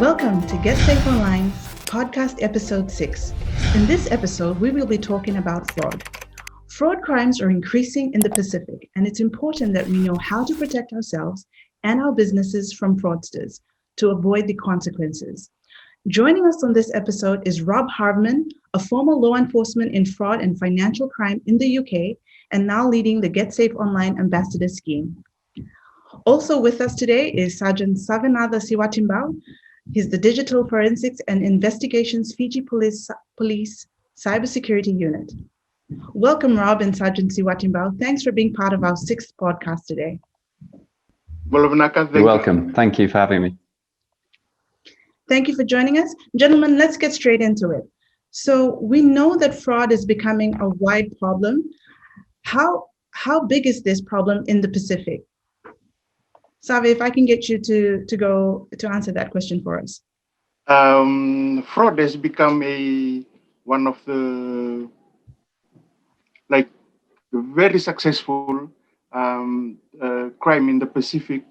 Welcome to Get Safe Online, podcast episode 6. In this episode, we will be talking about fraud. Fraud crimes are increasing in the Pacific, and it's important that we know how to protect ourselves and our businesses from fraudsters to avoid the consequences. Joining us on this episode is Rob Harvmann, a former law enforcement in fraud and financial crime in the UK, and now leading the Get Safe Online Ambassador Scheme. Also with us today is Sergeant Savenaca Tiwatibau. He's the Digital Forensics and Investigations Fiji Police Cybersecurity Unit. Welcome, Rob and Sergeant Tiwatibau. Thanks for being part of our 6th podcast today. You're welcome. Thank you for having me. Thank you for joining us. Gentlemen, let's get straight into it. So we know that fraud is becoming a wide problem. How big is this problem in the Pacific? Save, if I can get you to answer that question for us. Fraud has become one of the very successful crime in the Pacific,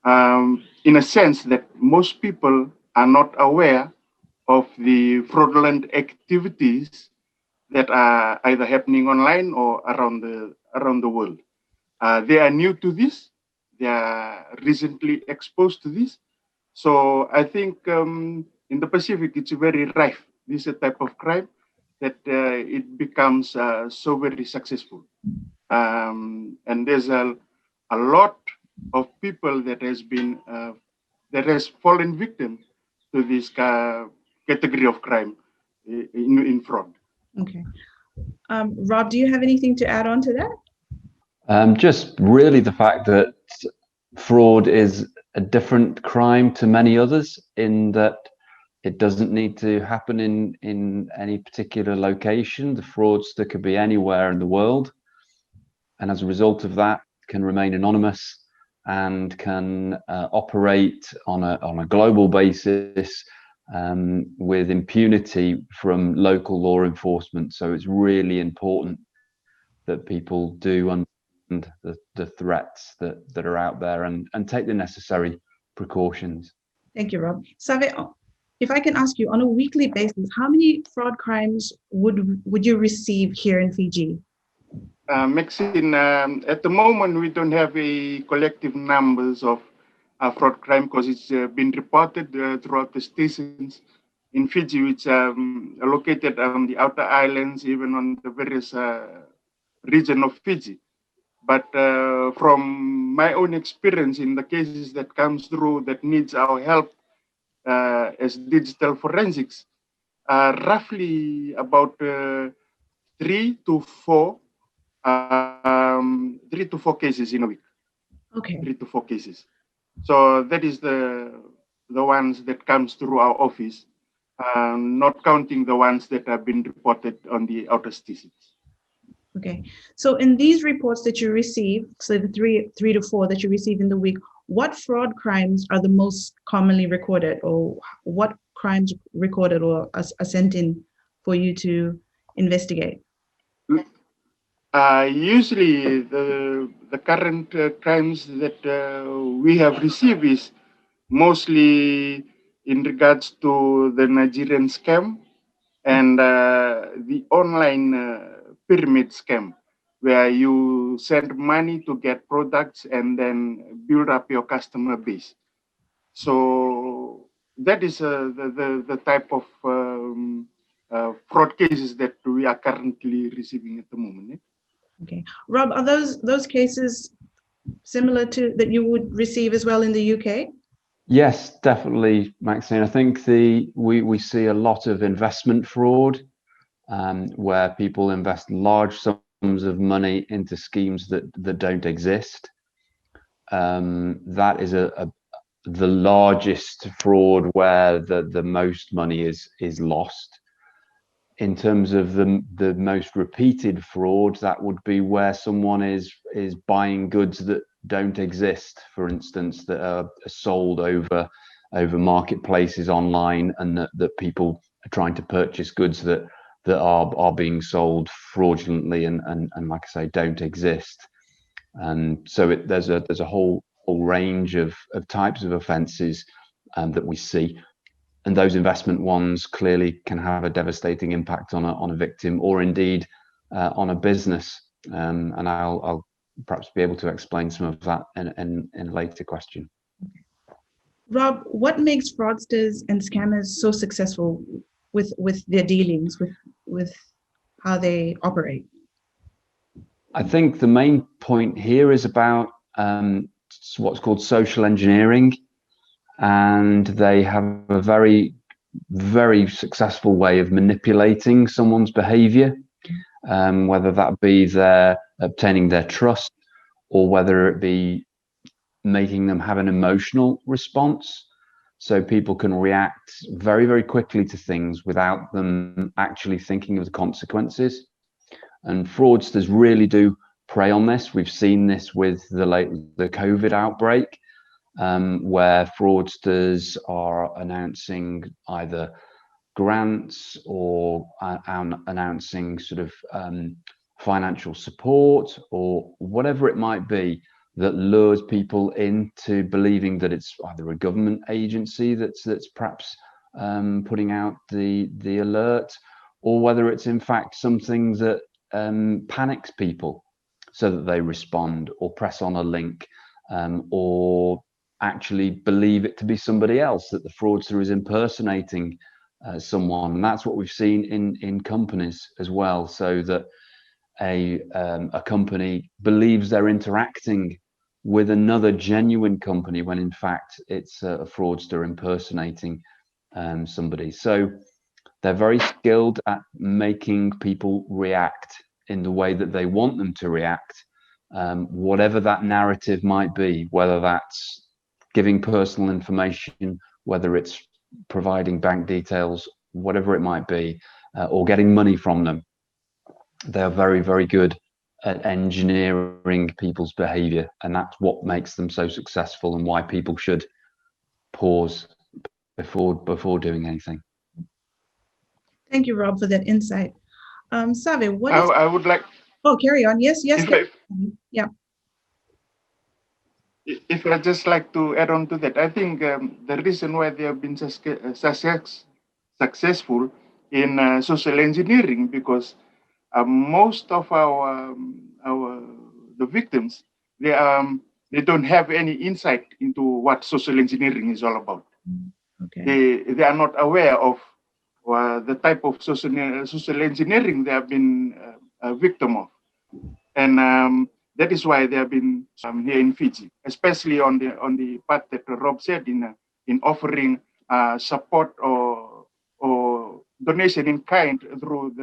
in a sense that most people are not aware of the fraudulent activities that are either happening online or around the world. They are new to this. They are recently exposed to this. So I think in the Pacific, it's very rife. This is a type of crime that it becomes so very successful. And there's a lot of people that has fallen victim to this category of crime in fraud. Okay. Rob, do you have anything to add on to that? Just really the fact that fraud is a different crime to many others in that it doesn't need to happen in any particular location. The fraudster could be anywhere in the world, and as a result of that can remain anonymous and can operate on a global basis with impunity from local law enforcement. So it's really important that people do understand the threats that are out there and take the necessary precautions. Thank you, Rob. Save, if I can ask you, on a weekly basis, how many fraud crimes would you receive here in Fiji? Maxine, at the moment, we don't have a collective numbers of fraud crime because it's been reported throughout the stations in Fiji, which are located on the outer islands, even on the various region of Fiji. But from my own experience in the cases that comes through that needs our help as digital forensics, roughly about 3 to 4 cases in a week. Okay. 3 to 4 cases. So that is the ones that comes through our office, not counting the ones that have been reported on the outer stations. Okay. So in these reports that you receive, so the three to 4 that you receive in the week, what fraud crimes are the most commonly recorded, or what crimes recorded or are sent in for you to investigate? Usually the current crimes that we have received is mostly in regards to the Nigerian scam and the online pyramid scam, where you send money to get products and then build up your customer base. So that is the type of fraud cases that we are currently receiving at the moment. Okay, Rob, are those cases similar to that you would receive as well in the UK? Yes, definitely, Maxine. I think we see a lot of investment fraud where people invest large sums of money into schemes that don't exist. That is the largest fraud where the most money is lost. In terms of the most repeated fraud, that would be where someone is buying goods that don't exist, for instance, that are sold over marketplaces online, and that people are trying to purchase goods that are being sold fraudulently and like I say, don't exist. And so there's a whole range of types of offences that we see. and those investment ones clearly can have a devastating impact on a victim, or indeed on a business. And I'll perhaps be able to explain some of that in a later question. Rob, what makes fraudsters and scammers so successful with their dealings, with how they operate? I think the main point here is about what's called social engineering, and they have a very, very successful way of manipulating someone's behavior, whether that be their obtaining their trust, or whether it be making them have an emotional response. So people can react very, very quickly to things without them actually thinking of the consequences. And fraudsters really do prey on this. We've seen this with the COVID outbreak, where fraudsters are announcing either grants or announcing sort of financial support or whatever it might be, that lures people into believing that it's either a government agency that's perhaps putting out the alert, or whether it's in fact something that panics people so that they respond or press on a link, or actually believe it to be somebody else, that the fraudster is impersonating someone. And that's what we've seen in companies as well, so that a company believes they're interacting with another genuine company when in fact it's a fraudster impersonating somebody. So they're very skilled at making people react in the way that they want them to react, whatever that narrative might be, whether that's giving personal information, whether it's providing bank details, whatever it might be, or getting money from them. They're very, very good at engineering people's behavior, and that's what makes them so successful, and why people should pause before doing anything. Thank you, Rob, for that insight. Save, what is... I would like... Oh, carry on. Yes. Yeah. If I just like to add on to that, I think the reason why they have been successful in social engineering, because most of the victims, they don't have any insight into what social engineering is all about. Okay. They are not aware of the type of social engineering they have been a victim of, and that is why they have been here in Fiji, especially on the part that Rob said in offering support or donation in kind through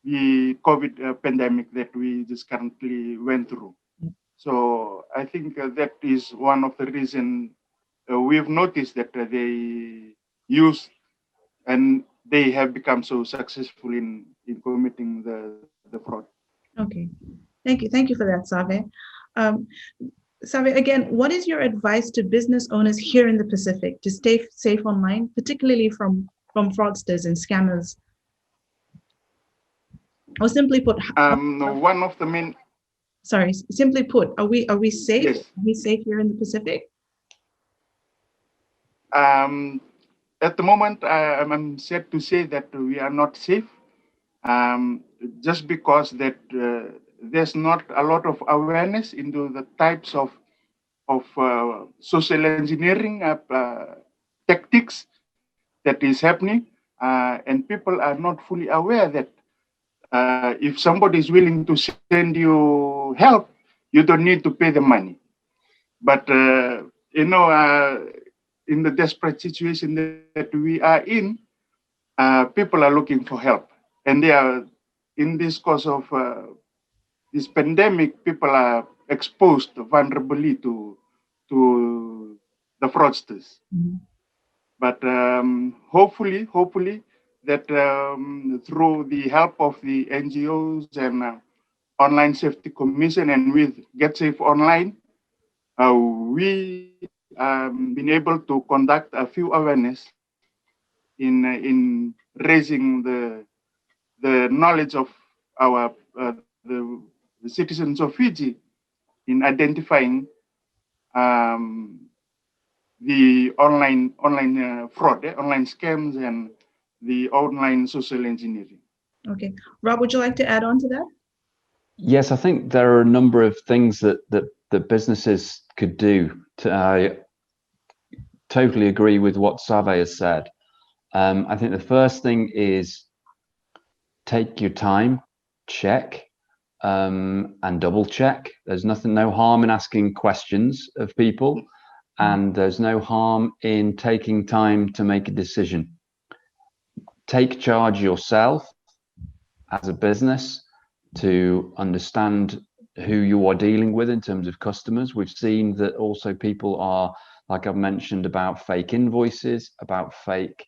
the COVID pandemic that we just currently went through. So I think that is one of the reasons we've noticed that they use and they have become so successful in committing the fraud. Okay. Thank you for that, Save. Save, again, what is your advice to business owners here in the Pacific to stay safe online, particularly from fraudsters and scammers? Or simply put, one of the main... Sorry, simply put, are we safe? Yes. Are we safe here in the Pacific? At the moment, I'm sad to say that we are not safe, just because that there's not a lot of awareness into the types of social engineering tactics that is happening, and people are not fully aware that if somebody is willing to send you help, you don't need to pay the money. But in the desperate situation that we are in, people are looking for help, and they are in this cause of this pandemic. People are exposed vulnerably to the fraudsters. Mm-hmm. But hopefully that through the help of the NGOs and Online Safety Commission and with Get Safe Online, we been able to conduct a few awareness in raising the knowledge of our the citizens of Fiji in identifying the online fraud, online scams, and the online social engineering. Okay. Rob, would you like to add on to that? Yes, I think there are a number of things that businesses could do. I totally agree with what Save has said. I think the first thing is take your time, check, and double check. There's no harm in asking questions of people, and there's no harm in taking time to make a decision. Take charge yourself as a business to understand who you are dealing with in terms of customers. We've seen that also people are, like I've mentioned, about fake invoices, about fake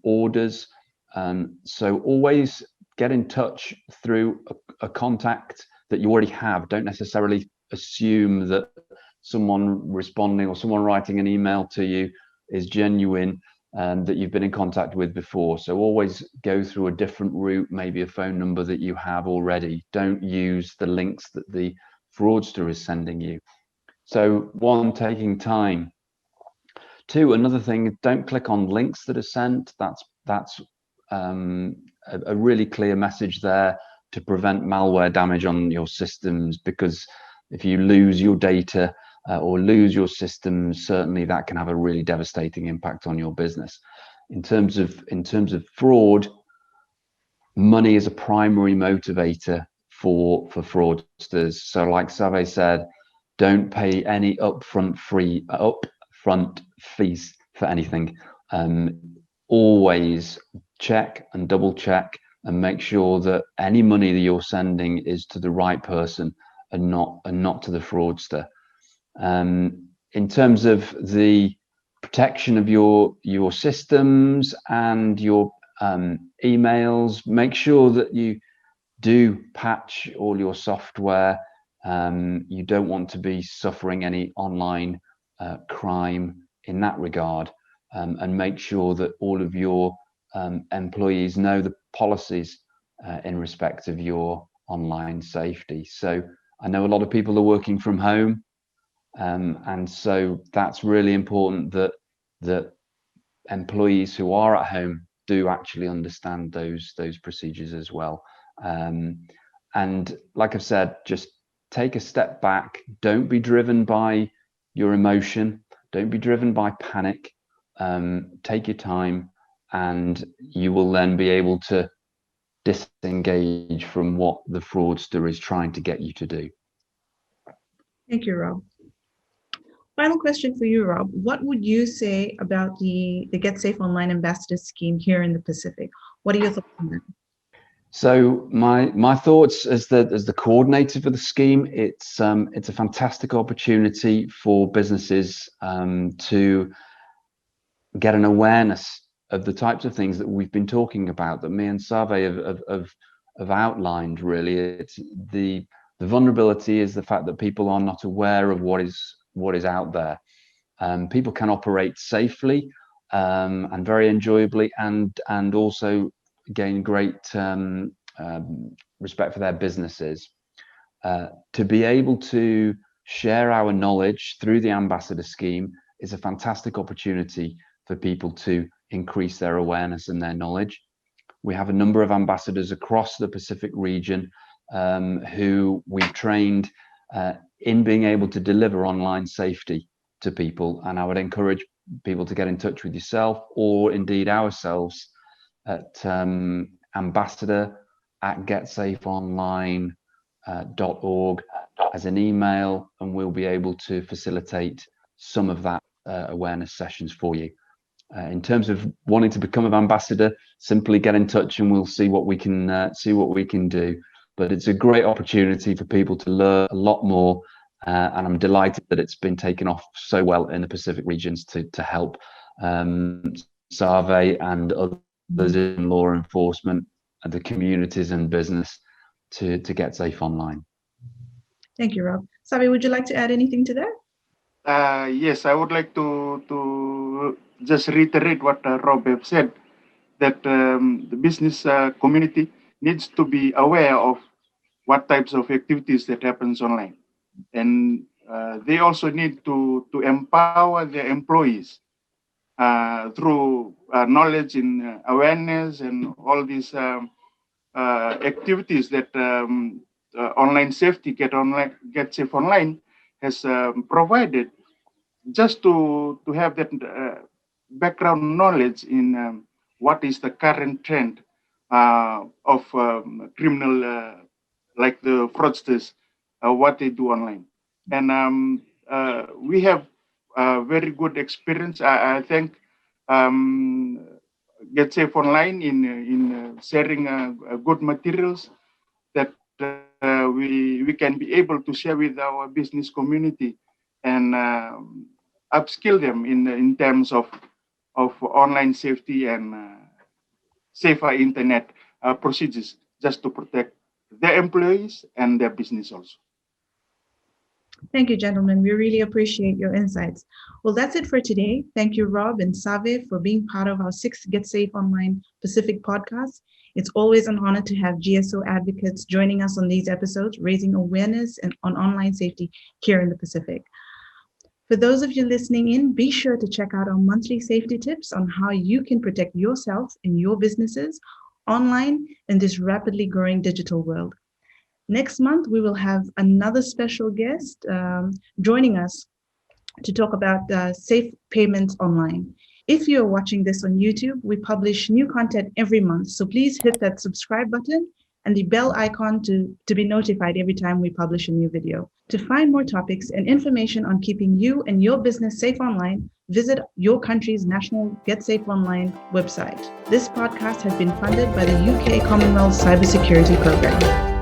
orders. So always get in touch through a contact that you already have. Don't necessarily assume that someone responding or someone writing an email to you is genuine that you've been in contact with before. So always go through a different route, maybe a phone number that you have already. Don't use the links that the fraudster is sending you. So one, taking time. Two, another thing, don't click on links that are sent. That's a really clear message there to prevent malware damage on your systems, because if you lose your data or lose your systems, certainly that can have a really devastating impact on your business. In terms of fraud, money is a primary motivator for fraudsters. So like Save said, don't pay any upfront fees for anything. Always check and double check and make sure that any money that you're sending is to the right person and not to the fraudster. In terms of the protection of your systems and your emails, make sure that you do patch all your software. You don't want to be suffering any online crime in that regard, and make sure that all of your employees know the policies in respect of your online safety. So I know a lot of people are working from home, and so that's really important that employees who are at home do actually understand those procedures as well. And like I've said, just take a step back. Don't be driven by your emotion. Don't be driven by panic. Take your time, and you will then be able to disengage from what the fraudster is trying to get you to do. Thank you, Rob. Final question for you, Rob. What would you say about the Get Safe Online Ambassador Scheme here in the Pacific? What are your thoughts on that? So my thoughts as the coordinator for the scheme, it's a fantastic opportunity for businesses to get an awareness of the types of things that we've been talking about, that me and Save have outlined. Really, it's the vulnerability is the fact that people are not aware of what is out there. People can operate safely and very enjoyably, and also gain great respect for their businesses. To be able to share our knowledge through the ambassador scheme is a fantastic opportunity for people to increase their awareness and their knowledge. We have a number of ambassadors across the Pacific region who we've trained in being able to deliver online safety to people, and I would encourage people to get in touch with yourself, or indeed ourselves, at ambassador@getsafeonline.org as an email, and we'll be able to facilitate some of that awareness sessions for you. In terms of wanting to become an ambassador, simply get in touch and we'll see what we can do. But it's a great opportunity for people to learn a lot more, and I'm delighted that it's been taken off so well in the Pacific regions to help Save and others in law enforcement and the communities and business to get safe online. Thank you, Rob. Save, would you like to add anything to that? Yes, I would like to just reiterate what Rob have said, that the business community needs to be aware of what types of activities that happens online, and they also need to empower their employees through knowledge and awareness and all these activities that online safety get safe online has provided, just to have that background knowledge in what is the current trend of criminal, like the fraudsters, what they do online. And we have very good experience. I think Get Safe Online in sharing good materials that we can be able to share with our business community and upskill them in terms of online safety and safer internet procedures, just to protect their employees and their business also. Thank you, gentlemen. We really appreciate your insights. Well, that's it for today. Thank you, Rob and Save, for being part of our 6th Get Safe Online Pacific podcast. It's always an honor to have GSO advocates joining us on these episodes, raising awareness on online safety here in the Pacific. For those of you listening in, be sure to check out our monthly safety tips on how you can protect yourself and your businesses online in this rapidly growing digital world. Next month, we will have another special guest joining us to talk about safe payments online. If you're watching this on YouTube, we publish new content every month. So please hit that subscribe button and the bell icon to be notified every time we publish a new video. To find more topics and information on keeping you and your business safe online, visit your country's national Get Safe Online website. This podcast has been funded by the UK Commonwealth Cybersecurity Program.